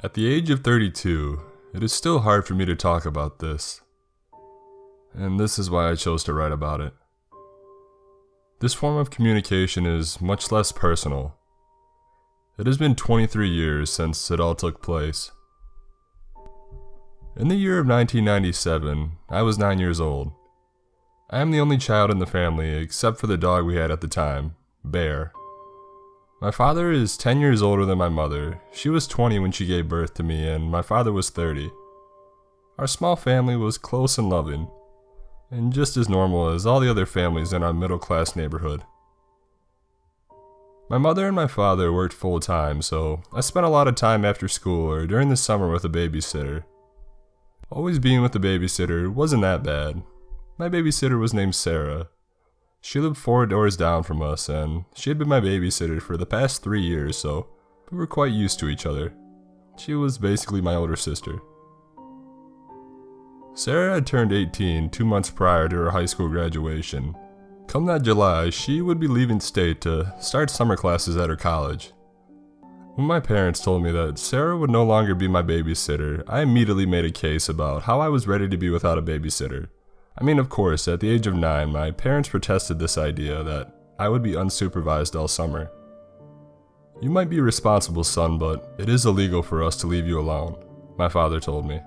At the age of 32, it is still hard for me to talk about this. And this is why I chose to write about it. This form of communication is much less personal. It has been 23 years since it all took place. In the year of 1997, I was 9 years old. I am the only child in the family except for the dog we had at the time, Bear. My father is 10 years older than my mother. She was 20 when she gave birth to me, and my father was 30. Our small family was close and loving, and just as normal as all the other families in our middle-class neighborhood. My mother and my father worked full-time, so I spent a lot of time after school or during the summer with a babysitter. Always being with the babysitter wasn't that bad. My babysitter was named Sarah. She lived 4 doors down from us, and she had been my babysitter for the past 3 years, so we were quite used to each other. She was basically my older sister. Sarah had turned 18 2 months prior to her high school graduation. Come that July, she would be leaving state to start summer classes at her college. When my parents told me that Sarah would no longer be my babysitter, I immediately made a case about how I was ready to be without a babysitter. I mean, of course, at the age of 9, my parents protested this idea that I would be unsupervised all summer. "You might be responsible, son, but it is illegal for us to leave you alone," my father told me.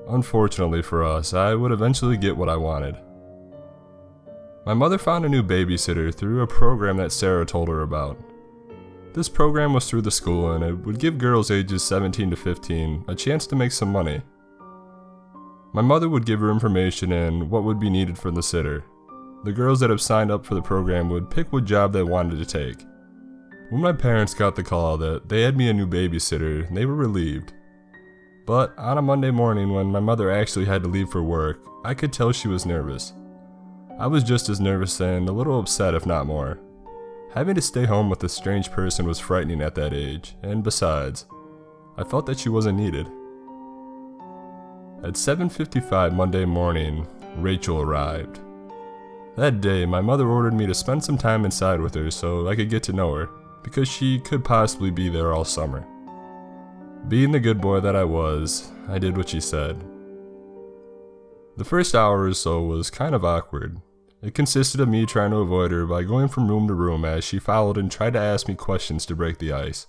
Unfortunately for us, I would eventually get what I wanted. My mother found a new babysitter through a program that Sarah told her about. This program was through the school, and it would give girls ages 17 to 15 a chance to make some money. My mother would give her information and what would be needed for the sitter. The girls that have signed up for the program would pick what job they wanted to take. When my parents got the call that they had me a new babysitter, they were relieved. But on a Monday morning when my mother actually had to leave for work, I could tell she was nervous. I was just as nervous and a little upset, if not more. Having to stay home with a strange person was frightening at that age, and besides, I felt that she wasn't needed. At 7:55 Monday morning, Rachel arrived. That day, my mother ordered me to spend some time inside with her so I could get to know her, because she could possibly be there all summer. Being the good boy that I was, I did what she said. The first hour or so was kind of awkward. It consisted of me trying to avoid her by going from room to room as she followed and tried to ask me questions to break the ice.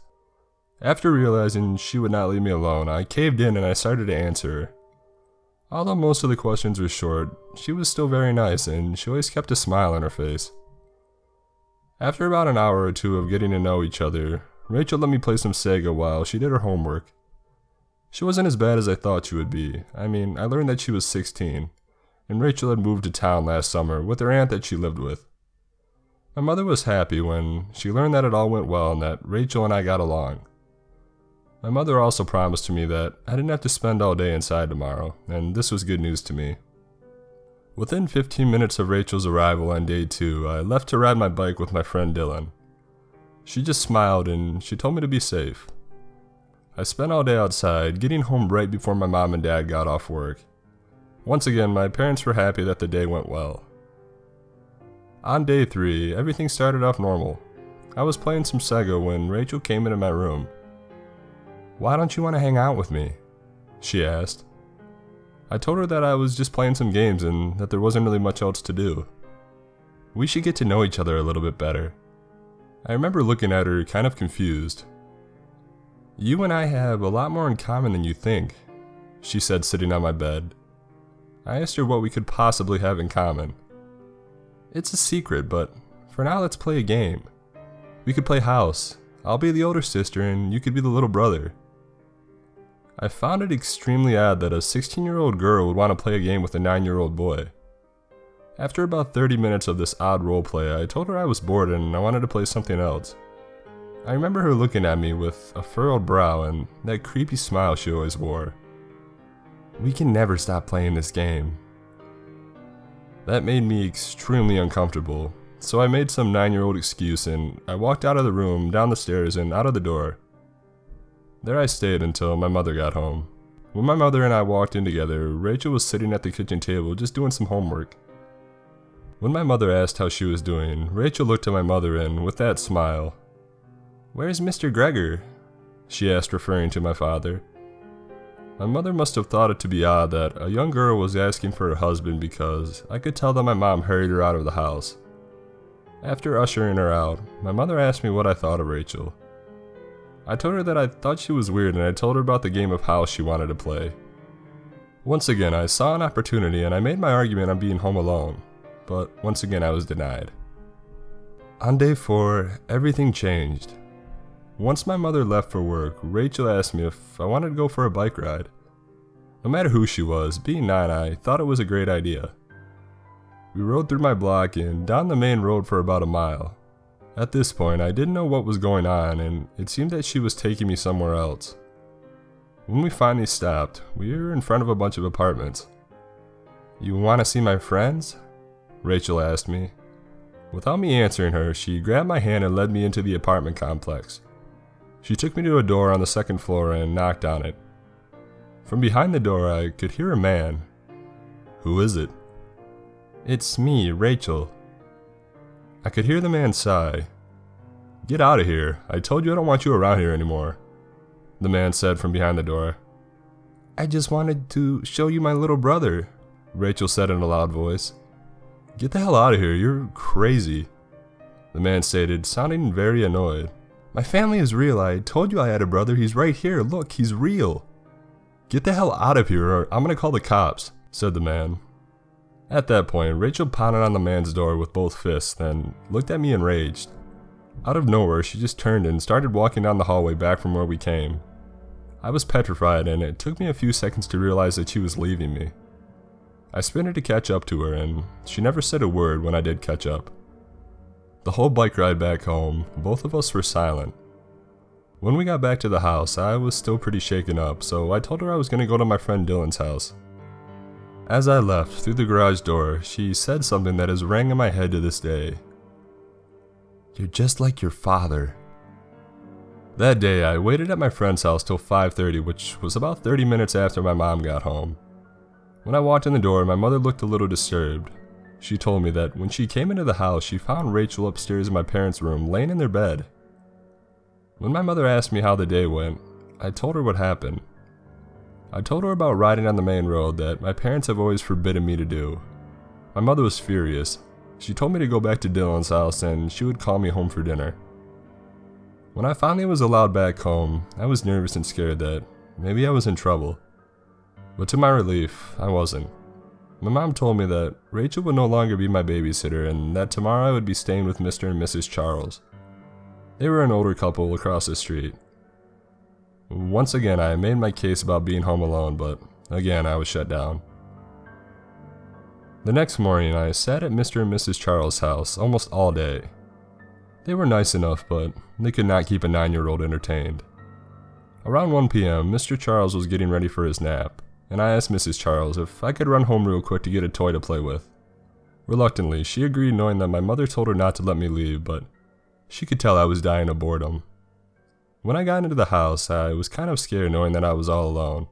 After realizing she would not leave me alone, I caved in and I started to answer her. Although most of the questions were short, she was still very nice and she always kept a smile on her face. After about an hour or two of getting to know each other, Rachel let me play some Sega while she did her homework. She wasn't as bad as I thought she would be. I learned that she was 16, and Rachel had moved to town last summer with her aunt that she lived with. My mother was happy when she learned that it all went well and that Rachel and I got along. My mother also promised me that I didn't have to spend all day inside tomorrow, and this was good news to me. Within 15 minutes of Rachel's arrival on day 2, I left to ride my bike with my friend Dylan. She just smiled and she told me to be safe. I spent all day outside, getting home right before my mom and dad got off work. Once again, my parents were happy that the day went well. On day 3, everything started off normal. I was playing some Sega when Rachel came into my room. "Why don't you want to hang out with me?" she asked. I told her that I was just playing some games and that there wasn't really much else to do. "We should get to know each other a little bit better." I remember looking at her kind of confused. "You and I have a lot more in common than you think," she said, sitting on my bed. I asked her what we could possibly have in common. "It's a secret, but for now let's play a game. We could play house. I'll be the older sister and you could be the little brother." I found it extremely odd that a 16-year-old girl would want to play a game with a 9-year-old boy. After about 30 minutes of this odd roleplay, I told her I was bored and I wanted to play something else. I remember her looking at me with a furrowed brow and that creepy smile she always wore. "We can never stop playing this game." That made me extremely uncomfortable, so I made some 9-year-old excuse and I walked out of the room, down the stairs, and out of the door. There I stayed until my mother got home. When my mother and I walked in together, Rachel was sitting at the kitchen table just doing some homework. When my mother asked how she was doing, Rachel looked at my mother and, with that smile, "Where's Mr. Gregor?" she asked, referring to my father. My mother must have thought it to be odd that a young girl was asking for her husband because I could tell that my mom hurried her out of the house. After ushering her out, my mother asked me what I thought of Rachel. I told her that I thought she was weird, and I told her about the game of house she wanted to play. Once again, I saw an opportunity and I made my argument on being home alone, but once again I was denied. On day 4, everything changed. Once my mother left for work, Rachel asked me if I wanted to go for a bike ride. No matter who she was, being 9, I thought it was a great idea. We rode through my block and down the main road for about a mile. At this point, I didn't know what was going on, and it seemed that she was taking me somewhere else. When we finally stopped, we were in front of a bunch of apartments. "You want to see my friends?" Rachel asked me. Without me answering her, she grabbed my hand and led me into the apartment complex. She took me to a door on the second floor and knocked on it. From behind the door, I could hear a man. "Who is it?" "It's me, Rachel." I could hear the man sigh. "Get out of here. I told you I don't want you around here anymore," the man said from behind the door. "I just wanted to show you my little brother," Rachel said in a loud voice. "Get the hell out of here. You're crazy," the man stated, sounding very annoyed. "My family is real. I told you I had a brother. He's right here. Look, he's real." "Get the hell out of here or I'm gonna call the cops," said the man. At that point, Rachel pounded on the man's door with both fists, then looked at me enraged. Out of nowhere, she just turned and started walking down the hallway back from where we came. I was petrified, and it took me a few seconds to realize that she was leaving me. I sprinted to catch up to her, and she never said a word when I did catch up. The whole bike ride back home, both of us were silent. When we got back to the house, I was still pretty shaken up, so I told her I was going to go to my friend Dylan's house. As I left through the garage door, she said something that has rang in my head to this day. "You're just like your father." That day, I waited at my friend's house till 5:30, which was about 30 minutes after my mom got home. When I walked in the door, my mother looked a little disturbed. She told me that when she came into the house, she found Rachel upstairs in my parents' room, laying in their bed. When my mother asked me how the day went, I told her what happened. I told her about riding on the main road that my parents have always forbidden me to do. My mother was furious. She told me to go back to Dylan's house and she would call me home for dinner. When I finally was allowed back home, I was nervous and scared that maybe I was in trouble. But to my relief, I wasn't. My mom told me that Rachel would no longer be my babysitter and that tomorrow I would be staying with Mr. and Mrs. Charles. They were an older couple across the street. Once again, I made my case about being home alone, but again, I was shut down. The next morning, I sat at Mr. and Mrs. Charles' house almost all day. They were nice enough, but they could not keep a 9-year-old entertained. Around 1 p.m., Mr. Charles was getting ready for his nap, and I asked Mrs. Charles if I could run home real quick to get a toy to play with. Reluctantly, she agreed, knowing that my mother told her not to let me leave, but she could tell I was dying of boredom. When I got into the house, I was kind of scared knowing that I was all alone.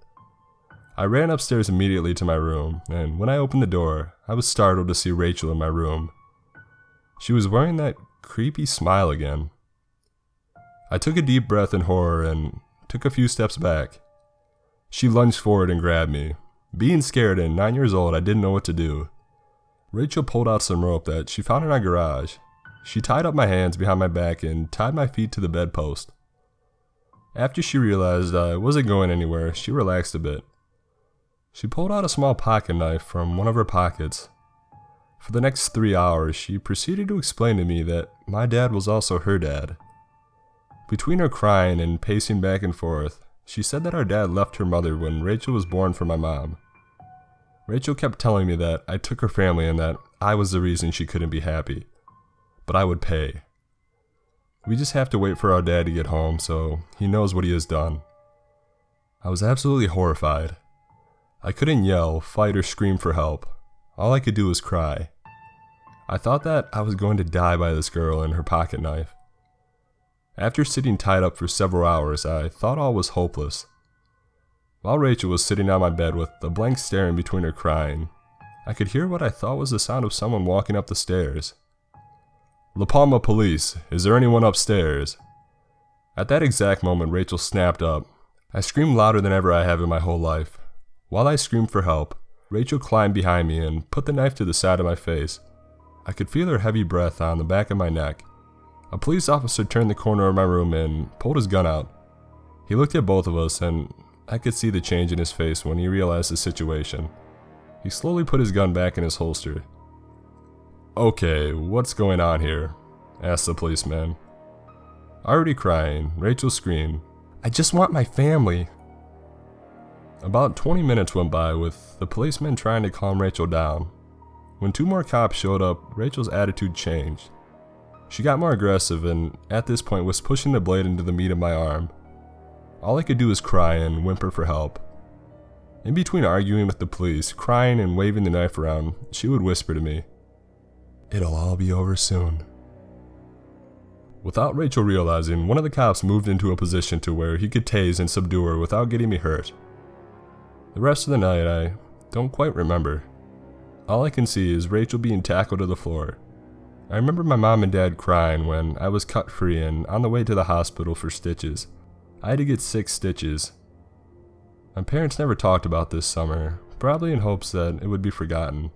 I ran upstairs immediately to my room, and when I opened the door, I was startled to see Rachel in my room. She was wearing that creepy smile again. I took a deep breath in horror and took a few steps back. She lunged forward and grabbed me. Being scared and 9 years old, I didn't know what to do. Rachel pulled out some rope that she found in our garage. She tied up my hands behind my back and tied my feet to the bedpost. After she realized I wasn't going anywhere, she relaxed a bit. She pulled out a small pocket knife from one of her pockets. For the next 3 hours, she proceeded to explain to me that my dad was also her dad. Between her crying and pacing back and forth, she said that our dad left her mother when Rachel was born for my mom. Rachel kept telling me that I took her family and that I was the reason she couldn't be happy. But I would pay. We just have to wait for our dad to get home so he knows what he has done. I was absolutely horrified. I couldn't yell, fight, or scream for help. All I could do was cry. I thought that I was going to die by this girl and her pocket knife. After sitting tied up for several hours, I thought all was hopeless. While Rachel was sitting on my bed with a blank stare in between her crying, I could hear what I thought was the sound of someone walking up the stairs. "La Palma Police, is there anyone upstairs?" At that exact moment, Rachel snapped up. I screamed louder than ever I have in my whole life. While I screamed for help, Rachel climbed behind me and put the knife to the side of my face. I could feel her heavy breath on the back of my neck. A police officer turned the corner of my room and pulled his gun out. He looked at both of us, and I could see the change in his face when he realized the situation. He slowly put his gun back in his holster. "Okay, what's going on here?" asked the policeman. Already crying, Rachel screamed, "I just want my family." About 20 minutes went by with the policeman trying to calm Rachel down. When 2 more cops showed up, Rachel's attitude changed. She got more aggressive and at this point was pushing the blade into the meat of my arm. All I could do was cry and whimper for help. In between arguing with the police, crying and waving the knife around, she would whisper to me, "It'll all be over soon." Without Rachel realizing, one of the cops moved into a position to where he could tase and subdue her without getting me hurt. The rest of the night I don't quite remember. All I can see is Rachel being tackled to the floor. I remember my mom and dad crying when I was cut free and on the way to the hospital for stitches. I had to get 6 stitches. My parents never talked about this summer, probably in hopes that it would be forgotten.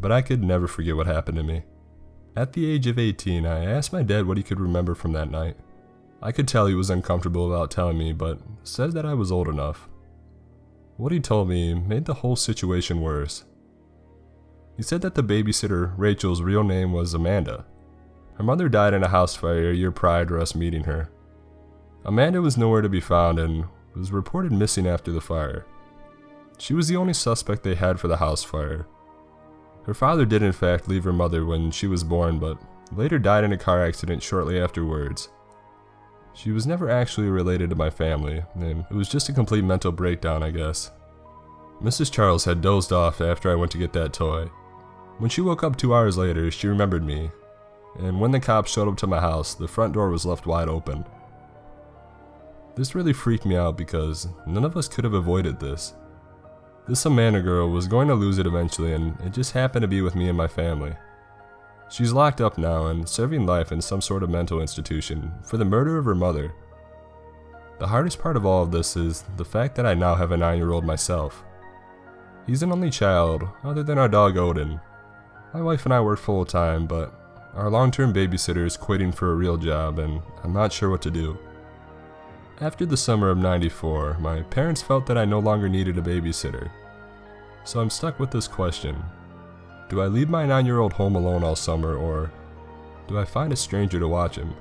But I could never forget what happened to me. At the age of 18, I asked my dad what he could remember from that night. I could tell he was uncomfortable about telling me, but said that I was old enough. What he told me made the whole situation worse. He said that the babysitter, Rachel's real name was Amanda. Her mother died in a house fire a year prior to us meeting her. Amanda was nowhere to be found and was reported missing after the fire. She was the only suspect they had for the house fire. Her father did in fact leave her mother when she was born, but later died in a car accident shortly afterwards. She was never actually related to my family, and it was just a complete mental breakdown, I guess. Mrs. Charles had dozed off after I went to get that toy. When she woke up 2 hours later, she remembered me, and when the cops showed up to my house, the front door was left wide open. This really freaked me out because none of us could have avoided this. This Amanda girl was going to lose it eventually, and it just happened to be with me and my family. She's locked up now and serving life in some sort of mental institution for the murder of her mother. The hardest part of all of this is the fact that I now have a 9-year-old myself. He's an only child, other than our dog Odin. My wife and I work full time, but our long-term babysitter is quitting for a real job and I'm not sure what to do. After the summer of '94, my parents felt that I no longer needed a babysitter. So I'm stuck with this question. Do I leave my 9-year-old home alone all summer, or do I find a stranger to watch him?